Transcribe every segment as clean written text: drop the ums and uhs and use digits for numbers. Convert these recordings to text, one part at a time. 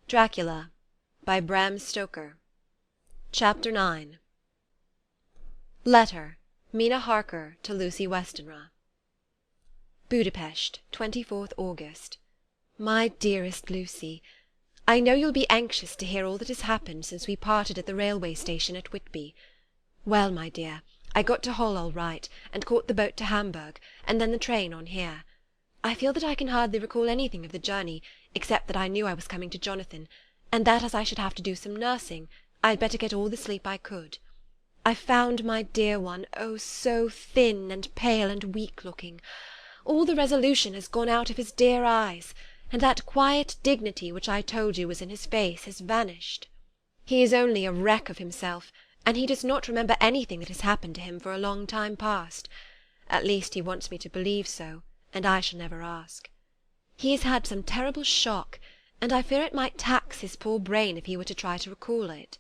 Dracula by Bram Stoker. Chapter 9. Letter, Mina Harker to Lucy Westenra. Budapest, 24th August. My dearest Lucy, I know you'll be anxious to hear all that has happened since we parted at the railway station at Whitby. Well, my dear, I got to Hull all right, and caught the boat to Hamburg, and then the train on here. I feel that I can hardly recall anything of the journey, except that I knew I was coming to Jonathan, and that as I should have to do some nursing, I had better get all the sleep I could. I found my dear one, oh, so thin and pale and weak-looking. All the resolution has gone out of his dear eyes, and that quiet dignity which I told you was in his face has vanished. He is only a wreck of himself, and he does not remember anything that has happened to him for a long time past. At least he wants me to believe so, and I shall never ask. He has had some terrible shock, and I fear it might tax his poor brain if he were to try to recall it.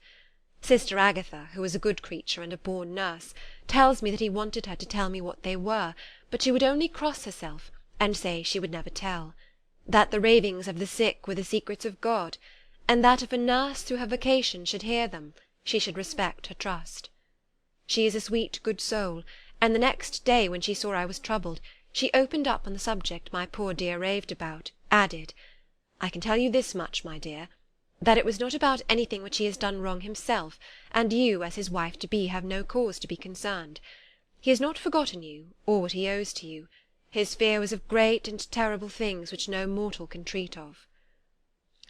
Sister Agatha, who is a good creature and a born nurse, tells me that he wanted her to tell me what they were, but she would only cross herself, and say she would never tell; that the ravings of the sick were the secrets of God, and that if a nurse through her vocation should hear them, she should respect her trust. She is a sweet good soul, and the next day, when she saw I was troubled, she opened up on the subject my poor dear raved about, added, "I can tell you this much, my dear, that it was not about anything which he has done wrong himself, and you, as his wife-to-be, have no cause to be concerned. He has not forgotten you, or what he owes to you. His fear was of great and terrible things which no mortal can treat of."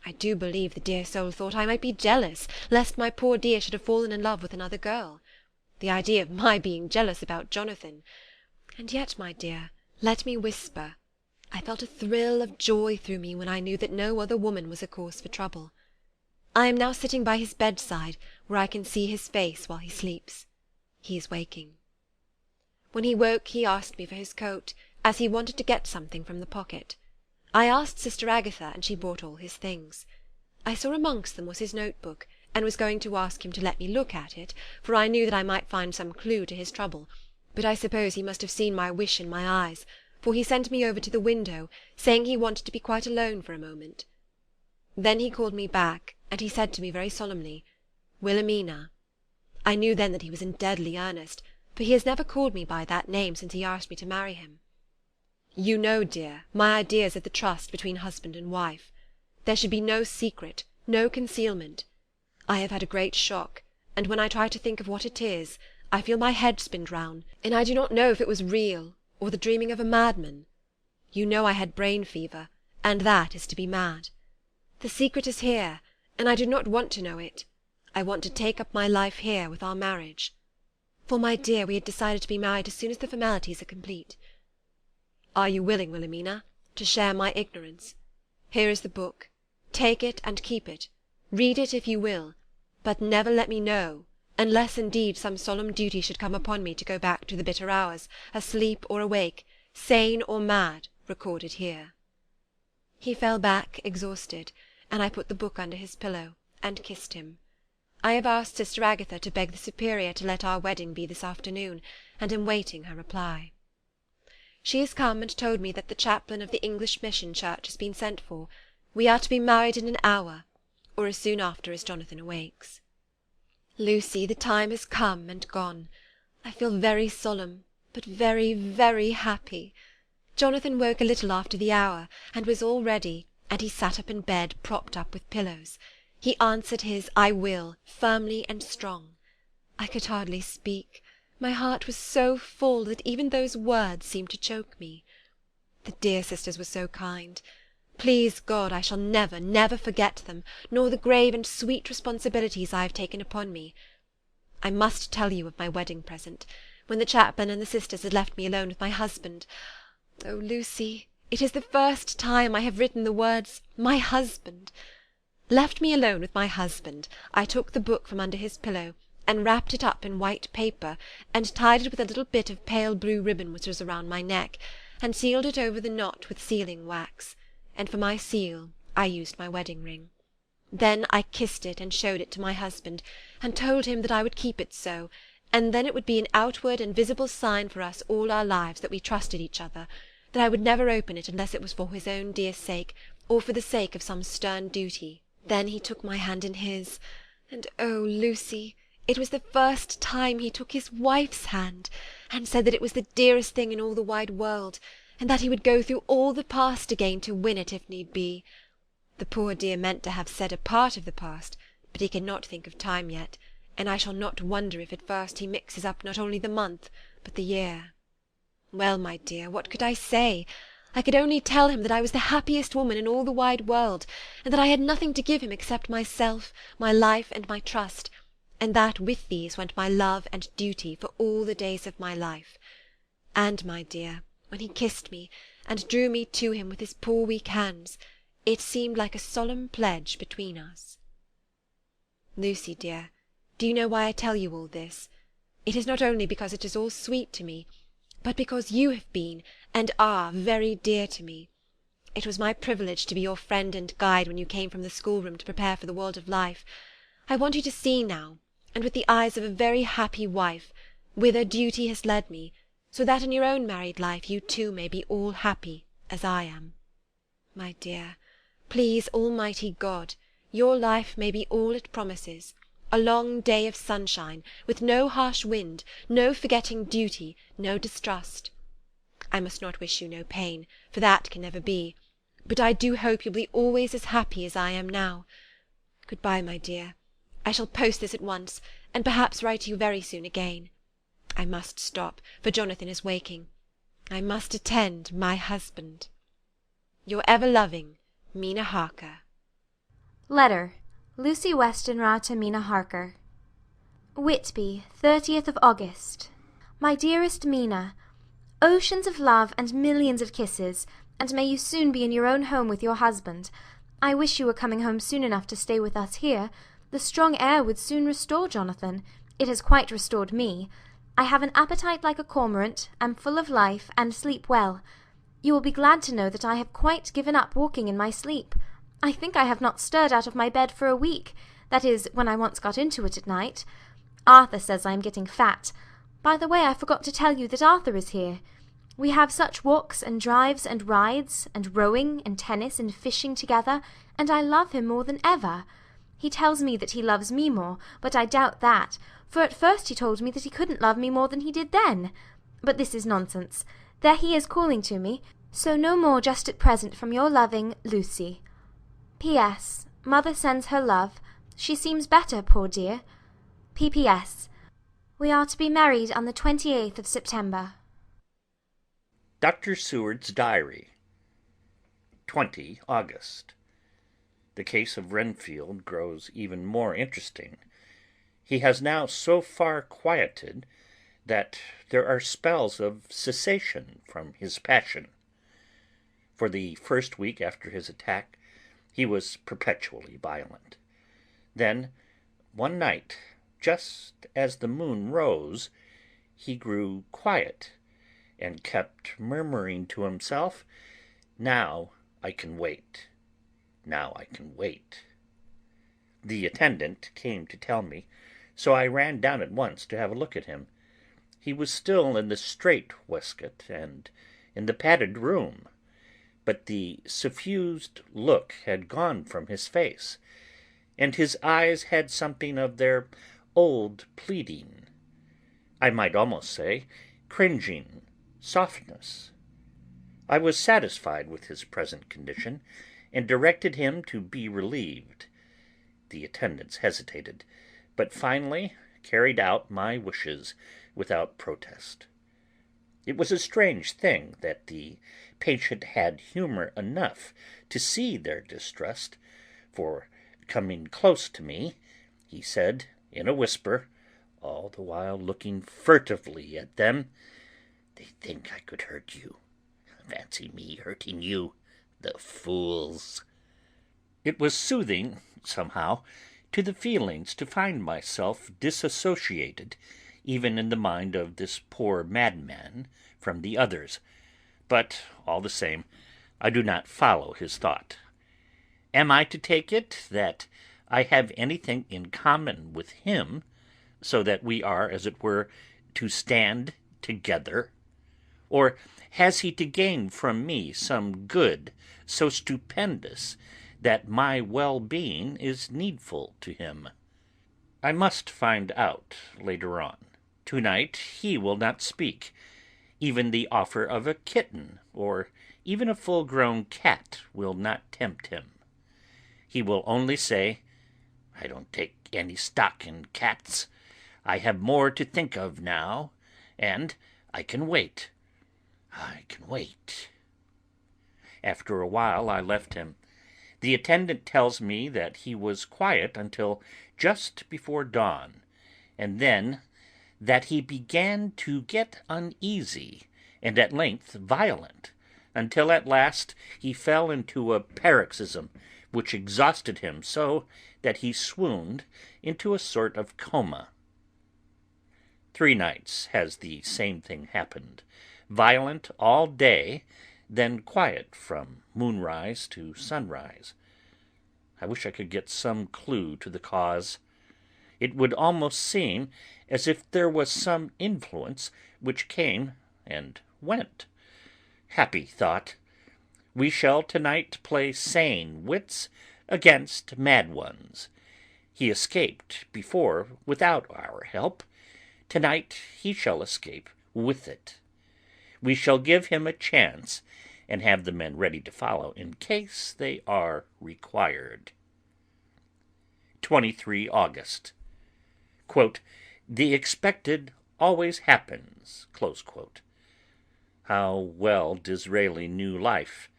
I do believe the dear soul thought I might be jealous, lest my poor dear should have fallen in love with another girl. The idea of my being jealous about Jonathan! And yet, my dear, let me whisper, I felt a thrill of joy through me when I knew that no other woman was a cause for trouble. I am now sitting by his bedside, where I can see his face while he sleeps. He is waking. When he woke he asked me for his coat, as he wanted to get something from the pocket. I asked Sister Agatha, and she brought all his things. I saw amongst them was his notebook, and was going to ask him to let me look at it, for I knew that I might find some clue to his trouble, but I suppose he must have seen my wish in my eyes, for he sent me over to the window, saying he wanted to be quite alone for a moment. Then he called me back, and he said to me very solemnly, "Wilhelmina." I knew then that he was in deadly earnest, for he has never called me by that name since he asked me to marry him. You know, dear, my ideas of the trust between husband and wife. There should be no secret, no concealment. I have had a great shock, and when I try to think of what it is, I feel my head spin round, and I do not know if it was real, or the dreaming of a madman. You know I had brain fever, and that is to be mad. The secret is here, and I do not want to know it. I want to take up my life here with our marriage. For, my dear, we had decided to be married as soon as the formalities are complete. Are you willing, Wilhelmina, to share my ignorance? Here is the book. Take it and keep it. Read it if you will, but never let me know, unless indeed some solemn duty should come upon me to go back to the bitter hours, asleep or awake, sane or mad, recorded here. He fell back exhausted, and I put the book under his pillow, and kissed him. I have asked Sister Agatha to beg the Superior to let our wedding be this afternoon, and am waiting her reply. She has come and told me that the chaplain of the English Mission Church has been sent for. We are to be married in an hour, or as soon after as Jonathan awakes. Lucy, the time has come and gone. I feel very solemn, but very, very happy. Jonathan woke a little after the hour, and was all ready, and he sat up in bed, propped up with pillows. He answered his "I will" firmly and strong. I could hardly speak. My heart was so full that even those words seemed to choke me. The dear sisters were so kind. Please God, I shall never, never forget them, nor the grave and sweet responsibilities I have taken upon me. I must tell you of my wedding present. When the chaplain and the sisters had left me alone with my husband— oh, Lucy, it is the first time I have written the words "my husband." Left me alone with my husband, I took the book from under his pillow, and wrapped it up in white paper, and tied it with a little bit of pale blue ribbon which was around my neck, and sealed it over the knot with sealing wax, and for my seal I used my wedding ring. Then I kissed it and showed it to my husband, and told him that I would keep it so, and then it would be an outward and visible sign for us all our lives that we trusted each other, that I would never open it unless it was for his own dear sake, or for the sake of some stern duty, Then he took my hand in his, and oh, Lucy, it was the first time he took his wife's hand, and said that it was the dearest thing in all the wide world, and that he would go through all the past again to win it if need be. The poor dear meant to have said a part of the past, but he cannot think of time yet, and I shall not wonder if at first he mixes up not only the month, but the year. Well, my dear, what could I say? I could only tell him that I was the happiest woman in all the wide world, and that I had nothing to give him except myself, my life, and my trust, and that with these went my love and duty for all the days of my life. And, my dear, when he kissed me, and drew me to him with his poor weak hands, it seemed like a solemn pledge between us. Lucy, dear, do you know why I tell you all this? It is not only because it is all sweet to me, but because you have been, and are, very dear to me. It was my privilege to be your friend and guide when you came from the schoolroom to prepare for the world of life. I want you to see now, and with the eyes of a very happy wife, whither duty has led me, so that in your own married life you too may be all happy, as I am. My dear, please Almighty God, your life may be all it promises, a long day of sunshine, with no harsh wind, no forgetting duty, no distrust. I must not wish you no pain, for that can never be, but I do hope you'll be always as happy as I am now. Good-bye, my dear. I shall post this at once, and perhaps write to you very soon again. I must stop, for Jonathan is waking. I must attend my husband. Your ever-loving Mina Harker. Letter. Lucy Westenra to Mina Harker. Whitby, 30th of August. My dearest Mina, oceans of love and millions of kisses, and may you soon be in your own home with your husband. I wish you were coming home soon enough to stay with us here. The strong air would soon restore Jonathan. It has quite restored me. I have an appetite like a cormorant, am full of life, and sleep well. You will be glad to know that I have quite given up walking in my sleep. I think I have not stirred out of my bed for a week, that is, when I once got into it at night. Arthur says I am getting fat. By the way, I forgot to tell you that Arthur is here. We have such walks and drives and rides, and rowing and tennis and fishing together, and I love him more than ever. He tells me that he loves me more, but I doubt that, for at first he told me that he couldn't love me more than he did then. But this is nonsense. There he is calling to me, so no more just at present from your loving Lucy. P.S. Mother sends her love. She seems better, poor dear. P.P.S. We are to be married on the 28th of September. Dr. Seward's Diary. 20 August. The case of Renfield grows even more interesting. He has now so far quieted that there are spells of cessation from his passion. For the first week after his attack, he was perpetually violent. Then, one night, just as the moon rose, he grew quiet, and kept murmuring to himself, "Now I can wait. Now I can wait." The attendant came to tell me, so I ran down at once to have a look at him. He was still in the strait waistcoat and in the padded room, but the suffused look had gone from his face, and his eyes had something of their old pleading, I might almost say cringing, softness. I was satisfied with his present condition, and directed him to be relieved. The attendants hesitated, but finally carried out my wishes without protest. It was a strange thing that the patient had humour enough to see their distrust, for, coming close to me, he said in a whisper, all the while looking furtively at them, "They think I could hurt you. Fancy me hurting you, the fools!" It was soothing, somehow, to the feelings to find myself disassociated, even in the mind of this poor madman, from the others, but, all the same, I do not follow his thought. Am I to take it that I have anything in common with him, so that we are, as it were, to stand together? Or has he to gain from me some good so stupendous that my well-being is needful to him. I must find out later on. Tonight he will not speak. Even the offer of a kitten or even a full-grown cat will not tempt him. He will only say, "I don't take any stock in cats. I have more to think of now, and I can wait. I can wait." After a while I left him. The attendant tells me that he was quiet until just before dawn, and then that he began to get uneasy, and at length violent, until at last he fell into a paroxysm which exhausted him so that he swooned into a sort of coma. 3 nights has the same thing happened, violent all day, then quiet from moonrise to sunrise. I wish I could get some clue to the cause. It would almost seem as if there was some influence which came and went. Happy thought! We shall tonight play sane wits against mad ones. He escaped before without our help. Tonight he shall escape with it. We shall give him a chance, and have the men ready to follow in case they are required. 23 August. Quote, "The expected always happens." Close quote. How well Disraeli knew life.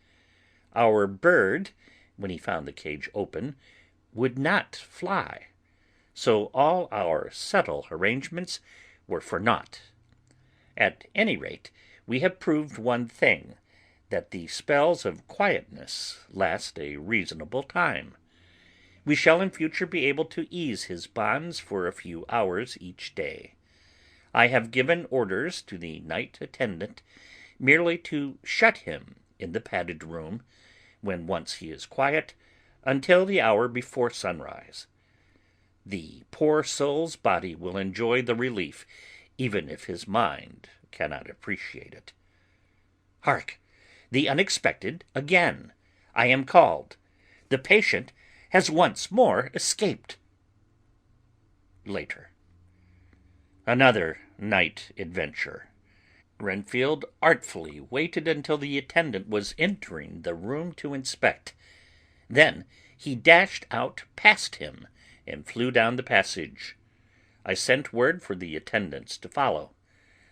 Our bird, when he found the cage open, would not fly, so all our subtle arrangements were for naught. At any rate, we have proved one thing, that the spells of quietness last a reasonable time. We shall in future be able to ease his bonds for a few hours each day. I have given orders to the night attendant merely to shut him in the padded room, when once he is quiet, until the hour before sunrise. The poor soul's body will enjoy the relief, even if his mind cannot appreciate it. Hark! The unexpected again! I am called. The patient has once more escaped. Later. Another night adventure. Renfield artfully waited until the attendant was entering the room to inspect. Then he dashed out past him and flew down the passage. I sent word for the attendants to follow.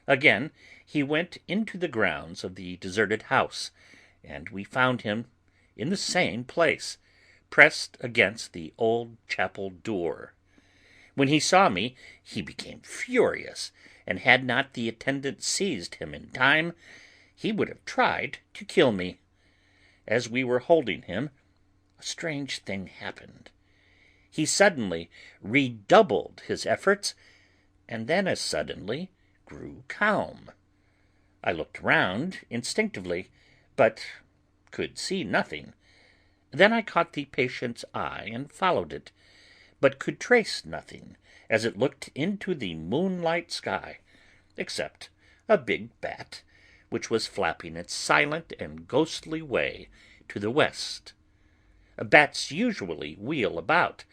Again he went into the grounds of the deserted house, and we found him in the same place, pressed against the old chapel door. When he saw me, he became furious, and had not the attendant seized him in time, he would have tried to kill me. As we were holding him, a strange thing happened. He suddenly redoubled his efforts, and then as suddenly grew calm. I looked round instinctively, but could see nothing. Then I caught the patient's eye and followed it, but could trace nothing as it looked into the moonlight sky, except a big bat, which was flapping its silent and ghostly way to the west. Bats usually wheel about,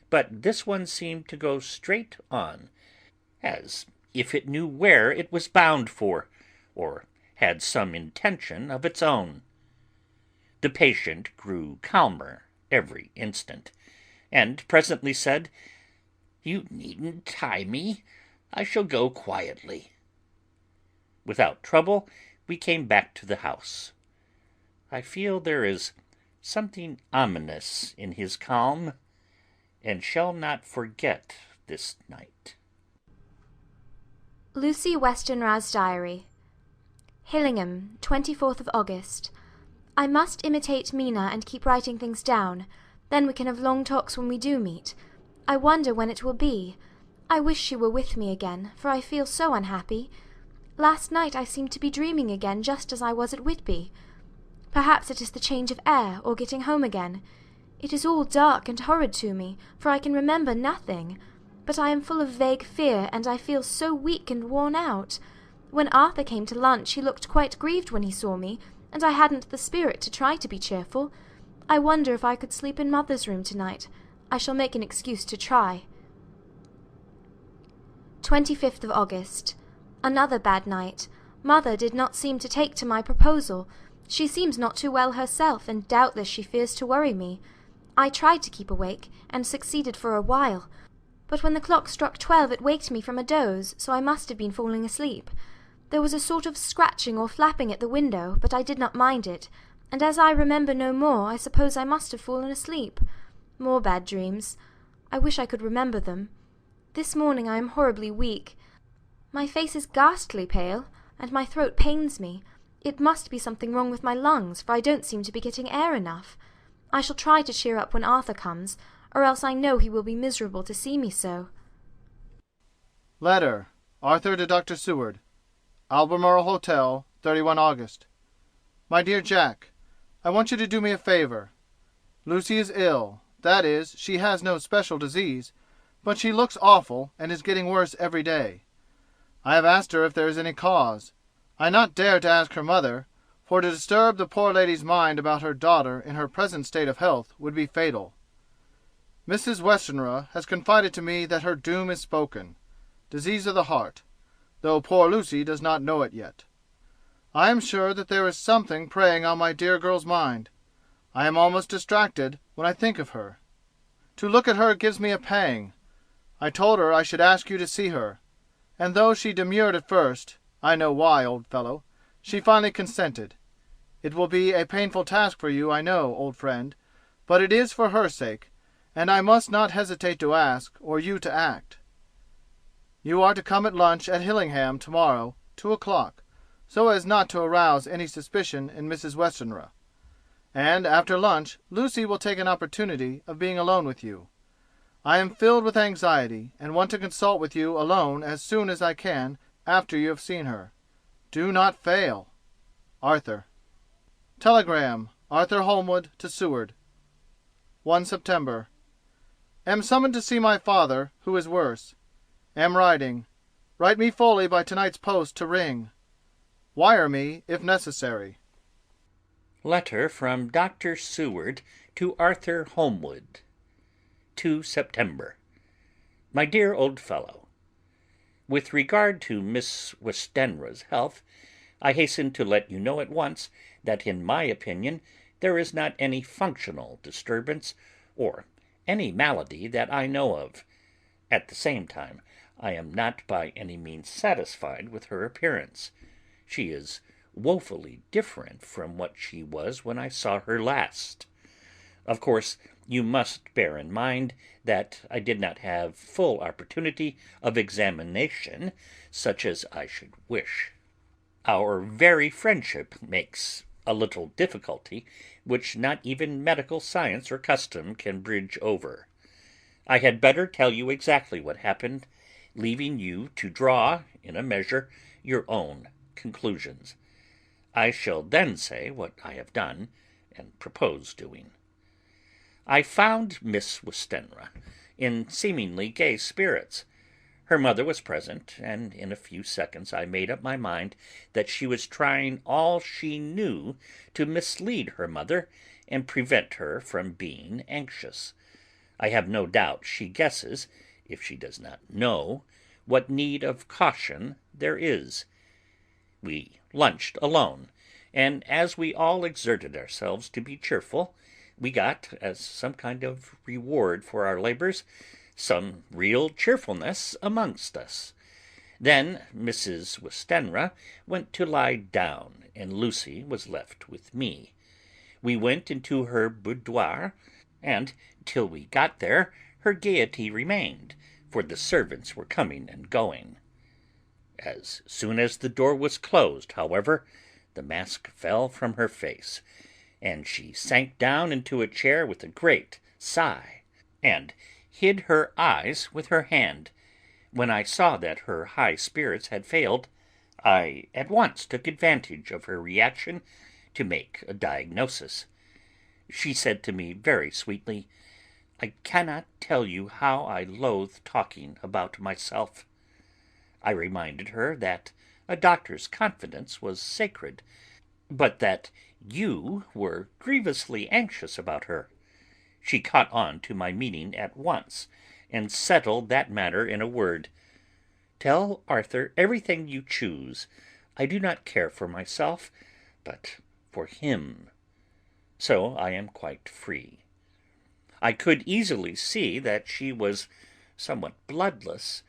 but this one seemed to go straight on, as if it knew where it was bound for, or had some intention of its own. The patient grew calmer every instant, and presently said, "You needn't tie me. I shall go quietly." Without trouble we came back to the house. I feel there is something ominous in his calm, and shall not forget this night. Lucy Westenra's Diary. Hillingham, 24th of August. I must imitate Mina and keep writing things down. Then we can have long talks when we do meet. I wonder when it will be. I wish she were with me again, for I feel so unhappy. Last night I seemed to be dreaming again just as I was at Whitby. Perhaps it is the change of air, or getting home again. It is all dark and horrid to me, for I can remember nothing. But I am full of vague fear, and I feel so weak and worn out. When Arthur came to lunch he looked quite grieved when he saw me, and I hadn't the spirit to try to be cheerful. I wonder if I could sleep in mother's room tonight. I shall make an excuse to try. 25th of August. Another bad night. Mother did not seem to take to my proposal. She seems not too well herself, and doubtless she fears to worry me. I tried to keep awake, and succeeded for a while, but when the clock struck 12 it waked me from a doze, so I must have been falling asleep. There was a sort of scratching or flapping at the window, but I did not mind it, and as I remember no more, I suppose I must have fallen asleep. More bad dreams. I wish I could remember them. This morning I am horribly weak. My face is ghastly pale, and my throat pains me. It must be something wrong with my lungs, for I don't seem to be getting air enough. I shall try to cheer up when Arthur comes, or else I know he will be miserable to see me so. Letter. Arthur to Dr. Seward. Albemarle Hotel, 31 August. My dear Jack, I want you to do me a favor. Lucy is ill. That is, she has no special disease, but she looks awful and is getting worse every day. I have asked her if there is any cause. I not dare to ask her mother, for to disturb the poor lady's mind about her daughter in her present state of health would be fatal. Mrs. Westenra has confided to me that her doom is spoken, disease of the heart, though poor Lucy does not know it yet. I am sure that there is something preying on my dear girl's mind. I am almost distracted when I think of her. To look at her gives me a pang. I told her I should ask you to see her, and though she demurred at first, I know why, old fellow, she finally consented. It will be a painful task for you, I know, old friend, but it is for her sake, and I must not hesitate to ask, or you to act. You are to come at lunch at Hillingham tomorrow, 2 o'clock, so as not to arouse any suspicion in Mrs. Westenra. And after lunch Lucy will take an opportunity of being alone with you. I am filled with anxiety, and want to consult with you alone as soon as I can after you have seen her. Do not fail. Arthur. Telegram. Arthur Holmwood to Seward. 1 September. Am summoned to see my father, who is worse. Am writing. Write me fully by tonight's post to Ring. Wire me if necessary. Letter from Dr. Seward to Arthur Holmwood. 2 September. My dear old fellow, with regard to Miss Westenra's health, I hasten to let you know at once that in my opinion there is not any functional disturbance or any malady that I know of. At the same time, I am not by any means satisfied with her appearance. She is woefully different from what she was when I saw her last. Of course, you must bear in mind that I did not have full opportunity of examination such as I should wish. Our very friendship makes a little difficulty which not even medical science or custom can bridge over. I had better tell you exactly what happened, leaving you to draw, in a measure, your own conclusions. I shall then say what I have done and propose doing. I found Miss Westenra in seemingly gay spirits. Her mother was present, and in a few seconds I made up my mind that she was trying all she knew to mislead her mother and prevent her from being anxious. I have no doubt she guesses, if she does not know, what need of caution there is. We lunched alone, and as we all exerted ourselves to be cheerful, we got, as some kind of reward for our labours, some real cheerfulness amongst us. Then Mrs. Westenra went to lie down, and Lucy was left with me. We went into her boudoir, and till we got there her gaiety remained, for the servants were coming and going. As soon as the door was closed, however, the mask fell from her face, and she sank down into a chair with a great sigh, and hid her eyes with her hand. When I saw that her high spirits had failed, I at once took advantage of her reaction to make a diagnosis. She said to me very sweetly, "I cannot tell you how I loathe talking about myself." I reminded her that a doctor's confidence was sacred, but that you were grievously anxious about her. She caught on to my meaning at once, and settled that matter in a word. Tell Arthur everything you choose. I do not care for myself, but for him. So I am quite free. I could easily see that she was somewhat bloodless,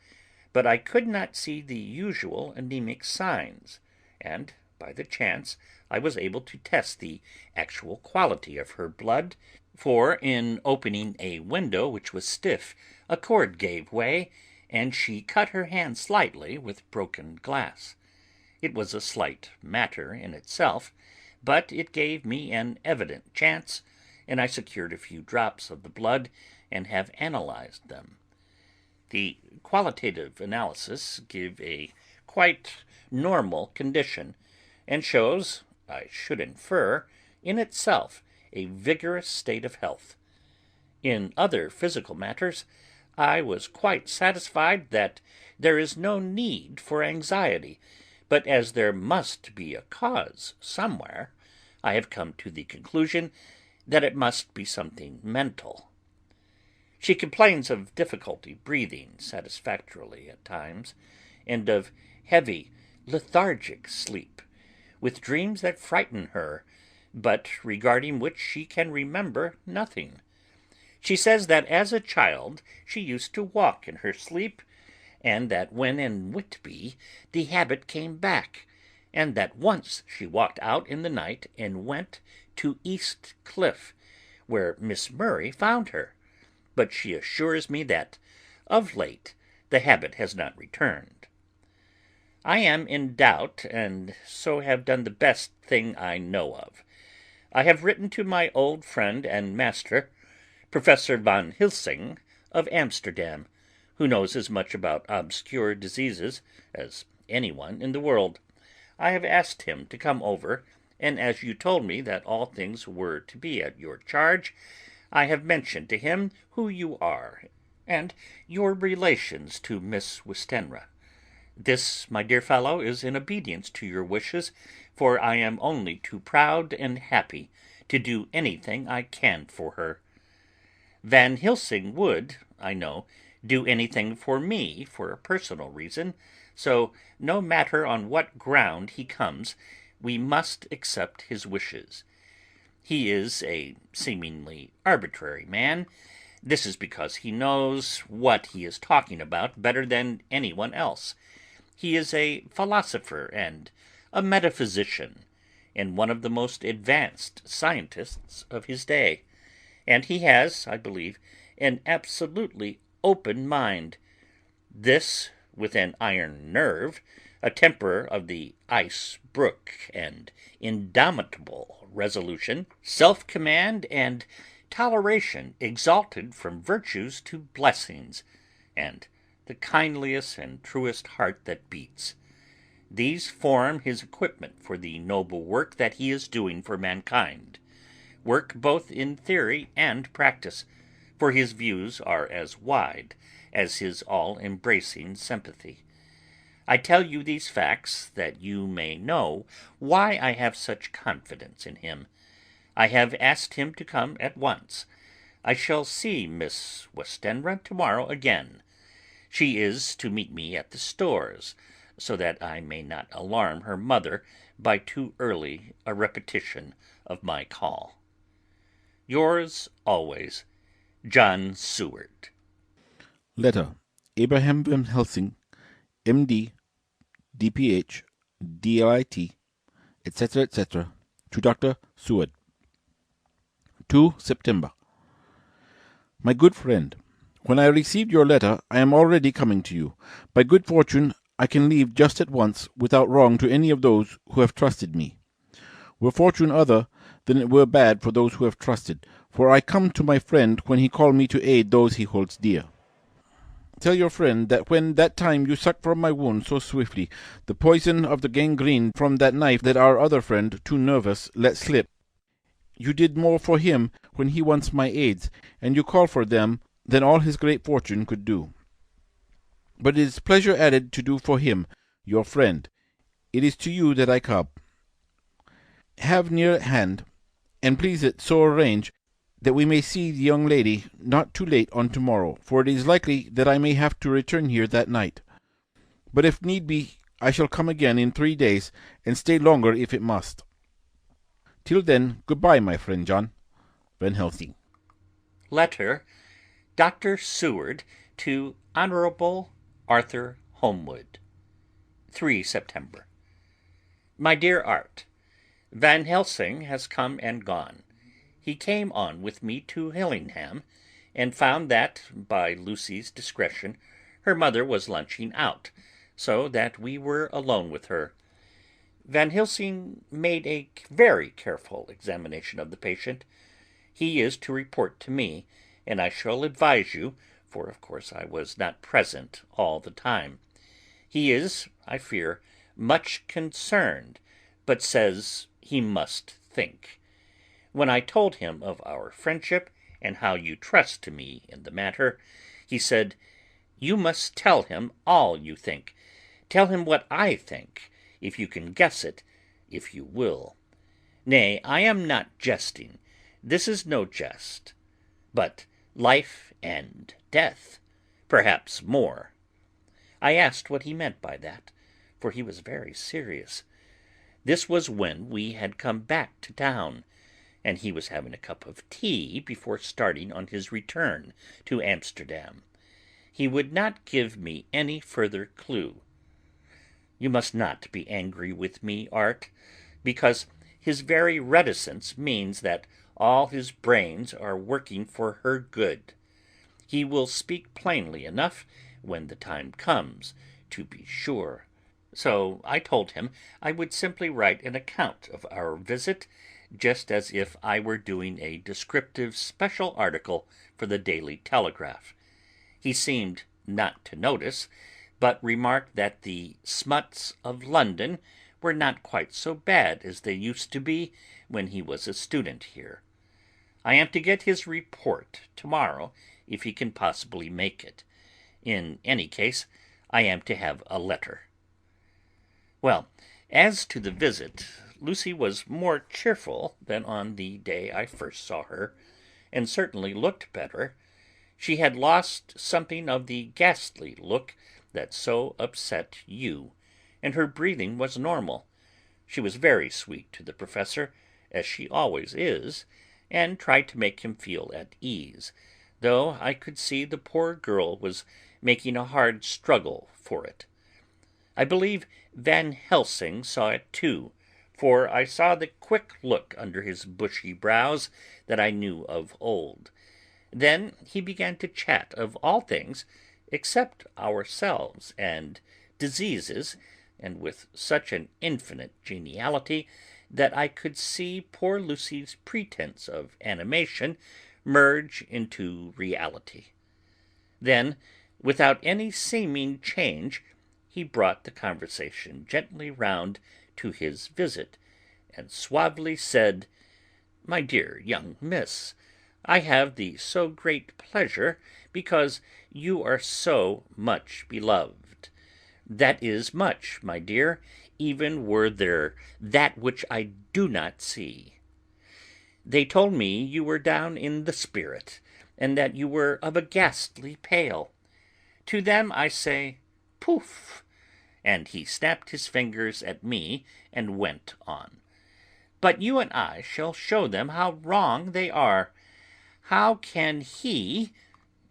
but I could not see the usual anemic signs, and by the chance I was able to test the actual quality of her blood, for in opening a window which was stiff, a cord gave way, and she cut her hand slightly with broken glass. It was a slight matter in itself, but it gave me an evident chance, and I secured a few drops of the blood and have analyzed them. The qualitative analysis give a quite normal condition, and shows, I should infer, in itself a vigorous state of health. In other physical matters, I was quite satisfied that there is no need for anxiety, but as there must be a cause somewhere, I have come to the conclusion that it must be something mental. She complains of difficulty breathing satisfactorily at times, and of heavy, lethargic sleep, with dreams that frighten her, but regarding which she can remember nothing. She says that as a child she used to walk in her sleep, and that when in Whitby the habit came back, and that once she walked out in the night and went to East Cliff, where Miss Murray found her, but she assures me that of late the habit has not returned. I am in doubt, and so have done the best thing I know of. I have written to my old friend and master, Professor van Helsing of Amsterdam, who knows as much about obscure diseases as anyone in the world. I have asked him to come over, and as you told me that all things were to be at your charge, I have mentioned to him who you are, and your relations to Miss Westenra. This, my dear fellow, is in obedience to your wishes, for I am only too proud and happy to do anything I can for her. Van Helsing would, I know, do anything for me for a personal reason, so no matter on what ground he comes, we must accept his wishes. He is a seemingly arbitrary man. This is because he knows what he is talking about better than anyone else. He is a philosopher and a metaphysician, and one of the most advanced scientists of his day, and he has, I believe, an absolutely open mind. This, with an iron nerve, a temper of the ice brook, and indomitable resolution, self-command, and toleration exalted from virtues to blessings, and the kindliest and truest heart that beats. These form his equipment for the noble work that he is doing for mankind, work both in theory and practice, for his views are as wide as his all-embracing sympathy. I tell you these facts that you may know why I have such confidence in him. I have asked him to come at once. I shall see Miss Westenra tomorrow again. She is to meet me at the stores, so that I may not alarm her mother by too early a repetition of my call. Yours always, John Seward. Letter. Abraham Van Helsing, M.D., D.Ph., D.L.I.T., etc., etc., to Dr. Seward. 2 September. My good friend, when I received your letter, I am already coming to you. By good fortune, I can leave just at once, without wrong to any of those who have trusted me. Were fortune other, then it were bad for those who have trusted, for I come to my friend when he called me to aid those he holds dear. Tell your friend that when that time you sucked from my wound so swiftly, the poison of the gangrene from that knife that our other friend, too nervous, let slip, you did more for him when he wants my aids, and you call for them than all his great fortune could do. But it is pleasure added to do for him, your friend. It is to you that I come. have near at hand, and please it so arrange that we may see the young lady not too late on tomorrow, for it is likely that I may have to return here that night. But if need be, I shall come again in 3 days, and stay longer if it must. Till then, good-bye, my friend John. Van Helsing. Letter, Dr. Seward to Honorable Arthur Holmwood. 3 September. My dear Art, Van Helsing has come and gone. He came on with me to Hillingham, and found that, by Lucy's discretion, her mother was lunching out, so that we were alone with her. Van Helsing made a very careful examination of the patient. He is to report to me, and I shall advise you, for of course I was not present all the time. He is, I fear, much concerned, but says he must think. When I told him of our friendship, and how you trust to me in the matter, he said, "You must tell him all you think. Tell him what I think, if you can guess it, if you will. Nay, I am not jesting. This is no jest, but life and death, perhaps more." I asked what he meant by that, for he was very serious. This was when we had come back to town, and he was having a cup of tea before starting on his return to Amsterdam. He would not give me any further clue. You must not be angry with me, Art, because his very reticence means that all his brains are working for her good. He will speak plainly enough when the time comes, to be sure. So I told him I would simply write an account of our visit, just as if I were doing a descriptive special article for the Daily Telegraph. He seemed not to notice, but remarked that the smuts of London were not quite so bad as they used to be when he was a student here. I am to get his report tomorrow, if he can possibly make it. In any case, I am to have a letter. Well, as to the visit, Lucy was more cheerful than on the day I first saw her, and certainly looked better. She had lost something of the ghastly look that so upset you, and her breathing was normal. She was very sweet to the professor, as she always is, and tried to make him feel at ease, though I could see the poor girl was making a hard struggle for it. I believe Van Helsing saw it too, for I saw the quick look under his bushy brows that I knew of old. Then he began to chat of all things except ourselves and diseases, and with such an infinite geniality that I could see poor Lucy's pretence of animation merge into reality. Then, without any seeming change, he brought the conversation gently round to his visit, and suavely said, "My dear young miss, I have the so great pleasure because you are so much beloved. That is much, my dear, even were there that which I do not see. They told me you were down in the spirit, and that you were of a ghastly pale. To them I say, poof!" And he snapped his fingers at me and went on. "But you and I shall show them how wrong they are. How can he,"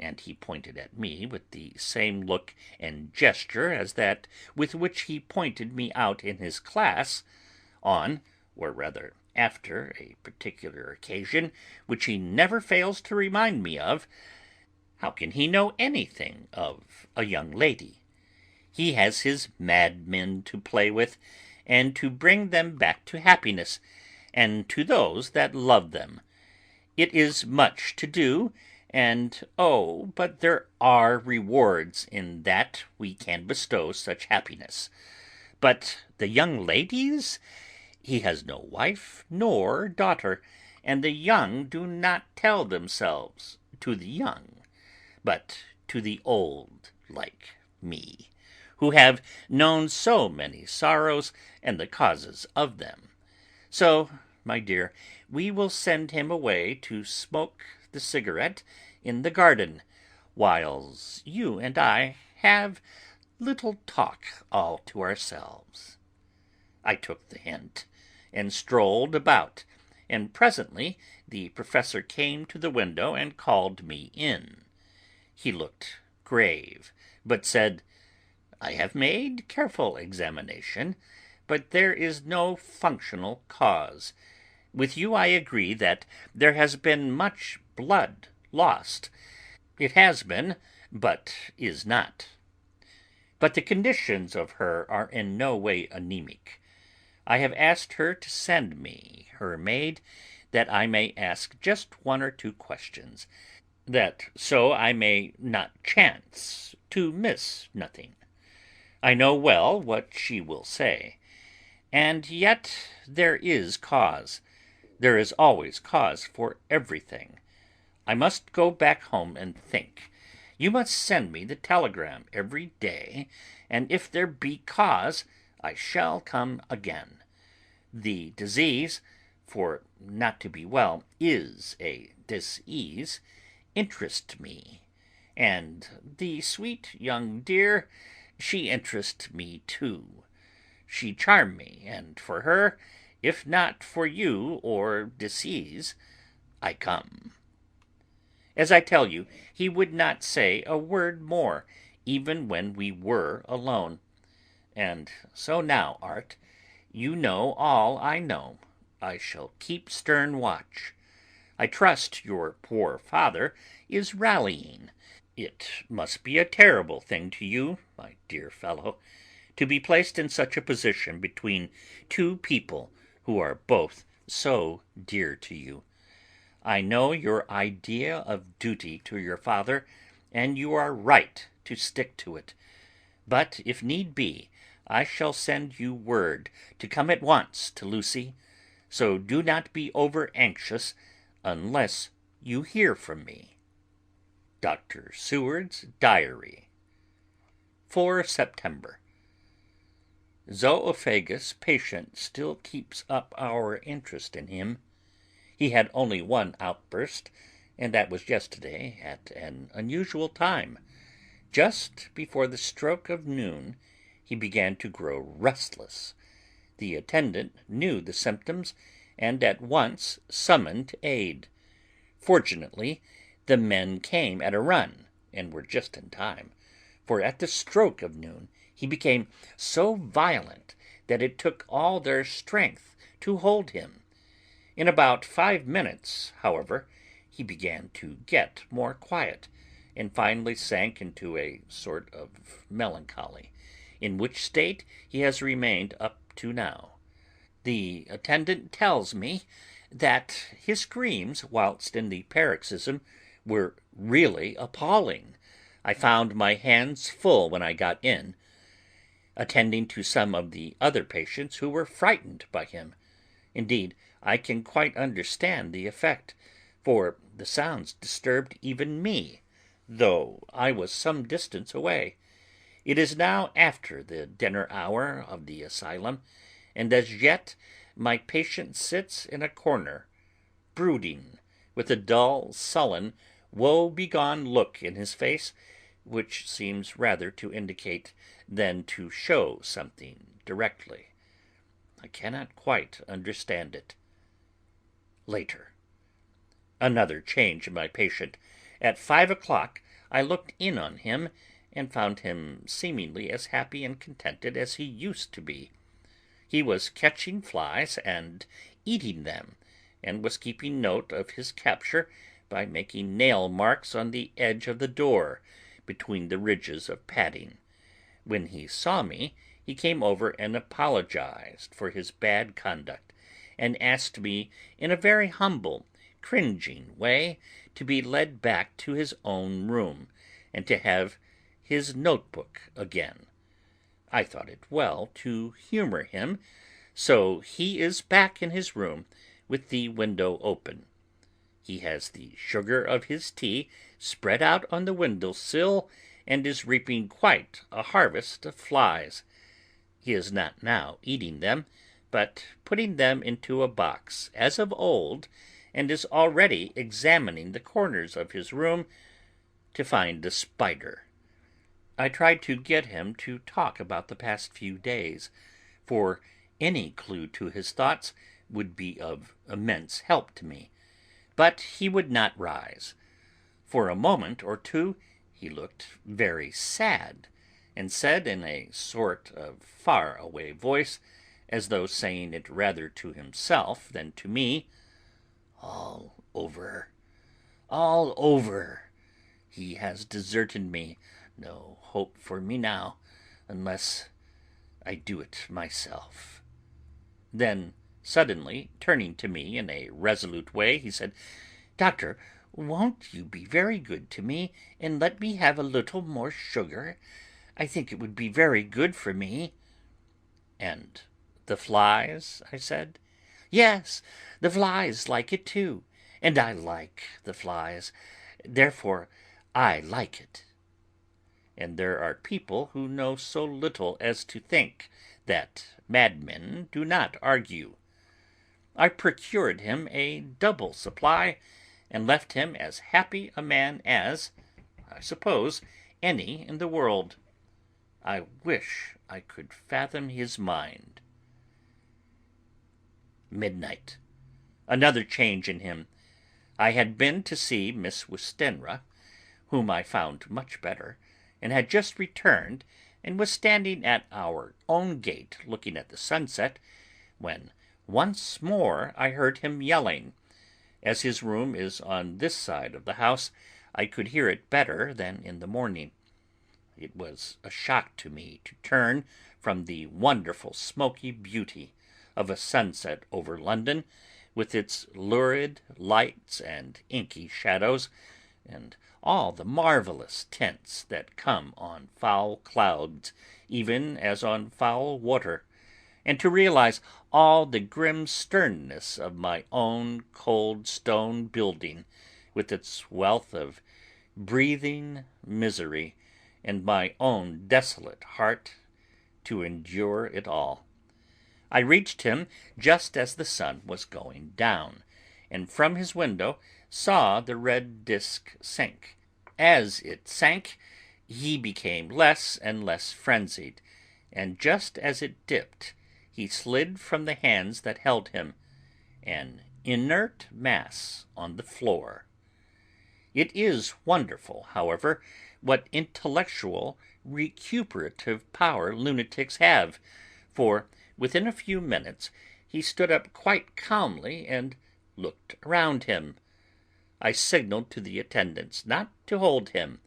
and he pointed at me with the same look and gesture as that with which he pointed me out in his class, on, or rather after, a particular occasion which he never fails to remind me of, how can he know anything of a young lady? He has his madmen to play with, and to bring them back to happiness, and to those that love them. It is much to do, and oh, but there are rewards in that we can bestow such happiness. But the young ladies? He has no wife nor daughter, and the young do not tell themselves to the young, but to the old, like me, who have known so many sorrows and the causes of them. So, my dear, we will send him away to smoke the cigarette in the garden, whiles you and I have little talk all to ourselves." I took the hint, and strolled about, and presently the professor came to the window and called me in. He looked grave, but said, "I have made careful examination, but there is no functional cause. With you I agree that there has been much blood lost. It has been, but is not. But the conditions of her are in no way anemic. I have asked her to send me her maid, that I may ask just one or two questions, that so I may not chance to miss nothing. I know well what she will say, and yet there is cause. There is always cause for everything. I must go back home and think. You must send me the telegram every day, and if there be cause, I shall come again. The disease, for not to be well is a disease, interests me, and the sweet young dear, she interests me too. She charm me, and for her, if not for you or disease, I come." As I tell you, he would not say a word more, even when we were alone. And so now, Art, you know all I know. I shall keep stern watch. I trust your poor father is rallying. It must be a terrible thing to you, my dear fellow, to be placed in such a position between two people who are both so dear to you. I know your idea of duty to your father, and you are right to stick to it. But if need be, I shall send you word to come at once to Lucy, so do not be over anxious unless you hear from me. Dr. Seward's Diary. 4 September. Zoophagus patient still keeps up our interest in him. He had only one outburst, and that was yesterday at an unusual time. Just before the stroke of noon, he began to grow restless. The attendant knew the symptoms, and at once summoned aid. Fortunately, the men came at a run, and were just in time, for at the stroke of noon he became so violent that it took all their strength to hold him. In about 5 minutes, however, he began to get more quiet, and finally sank into a sort of melancholy, in which state he has remained up to now. The attendant tells me that his screams whilst in the paroxysm were really appalling. I found my hands full when I got in, attending to some of the other patients who were frightened by him. Indeed, I can quite understand the effect, for the sounds disturbed even me, though I was some distance away. It is now after the dinner hour of the asylum, and as yet my patient sits in a corner, brooding, with a dull, sullen, woe-begone look in his face, which seems rather to indicate than to show something directly. I cannot quite understand it. Later. Another change in my patient. At 5 o'clock I looked in on him, and found him seemingly as happy and contented as he used to be. He was catching flies and eating them, and was keeping note of his capture by making nail marks on the edge of the door, between the ridges of padding. When he saw me, he came over and apologized for his bad conduct, and asked me in a very humble, cringing way to be led back to his own room, and to have his notebook again. I thought it well to humor him, so he is back in his room with the window open. He has the sugar of his tea spread out on the window-sill, and is reaping quite a harvest of flies. He is not now eating them, but putting them into a box as of old, and is already examining the corners of his room to find a spider. I tried to get him to talk about the past few days, for any clue to his thoughts would be of immense help to me, but he would not rise. For a moment or two he looked very sad, and said in a sort of far-away voice, as though saying it rather to himself than to me, "All over, all over. He has deserted me. No hope for me now, unless I do it myself." Then, suddenly turning to me in a resolute way, he said, "Doctor, won't you be very good to me and let me have a little more sugar? I think it would be very good for me." "And the flies?" I said. "Yes, the flies like it too, and I like the flies. Therefore I like it." And there are people who know so little as to think that madmen do not argue. I procured him a double supply, and left him as happy a man as, I suppose, any in the world. I wish I could fathom his mind. Midnight. Another change in him. I had been to see Miss Westenra, whom I found much better, and had just returned, and was standing at our own gate looking at the sunset, when once more I heard him yelling. As his room is on this side of the house, I could hear it better than in the morning. It was a shock to me to turn from the wonderful smoky beauty of a sunset over London, with its lurid lights and inky shadows, and all the marvellous tints that come on foul clouds even as on foul water, and to realize all the grim sternness of my own cold stone building, with its wealth of breathing misery, and my own desolate heart to endure it all. I reached him just as the sun was going down, and from his window saw the red disk sink. As it sank, he became less and less frenzied, and just as it dipped, he slid from the hands that held him, an inert mass on the floor. It is wonderful, however, what intellectual recuperative power lunatics have, for within a few minutes he stood up quite calmly and looked around him. I signalled to the attendants not to hold him,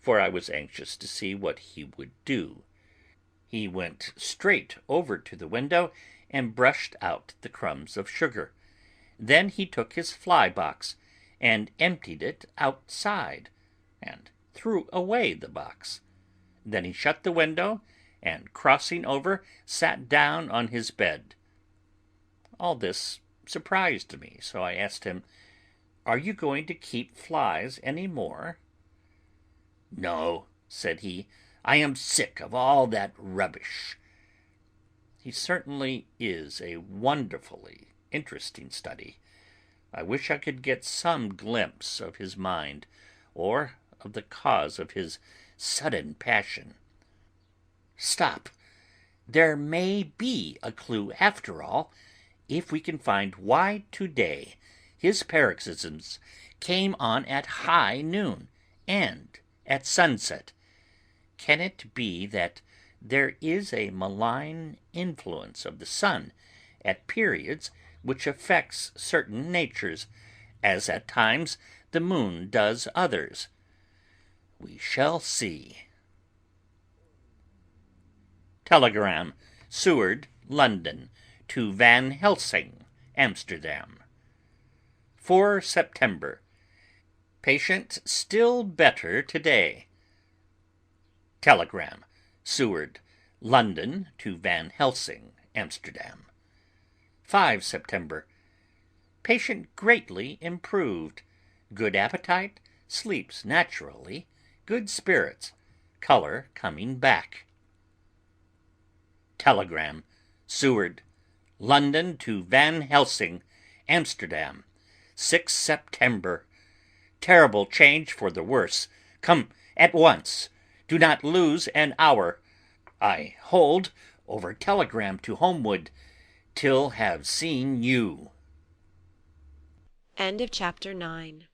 for I was anxious to see what he would do. He went straight over to the window and brushed out the crumbs of sugar. Then he took his fly box and emptied it outside, and threw away the box. Then he shut the window, and crossing over, sat down on his bed. All this surprised me, so I asked him, "Are you going to keep flies any more?" "No," said he, "I am sick of all that rubbish." He certainly is a wonderfully interesting study. I wish I could get some glimpse of his mind, or of the cause of his sudden passion. Stop! There may be a clue after all, if we can find why today his paroxysms came on at high noon and at sunset. Can it be that there is a malign influence of the sun at periods which affects certain natures, as at times the moon does others? We shall see. Telegram, Seward, London, to Van Helsing, Amsterdam. 4 September. Patient still better today. Telegram, Seward, London, to Van Helsing, Amsterdam. 5 September. Patient greatly improved. Good appetite, sleeps naturally, good spirits, color coming back. Telegram, Seward, London to Van Helsing, Amsterdam, 6 September. Terrible change for the worse. Come at once. Do not lose an hour. I hold over telegram to Homewood till have seen you. End of chapter 9.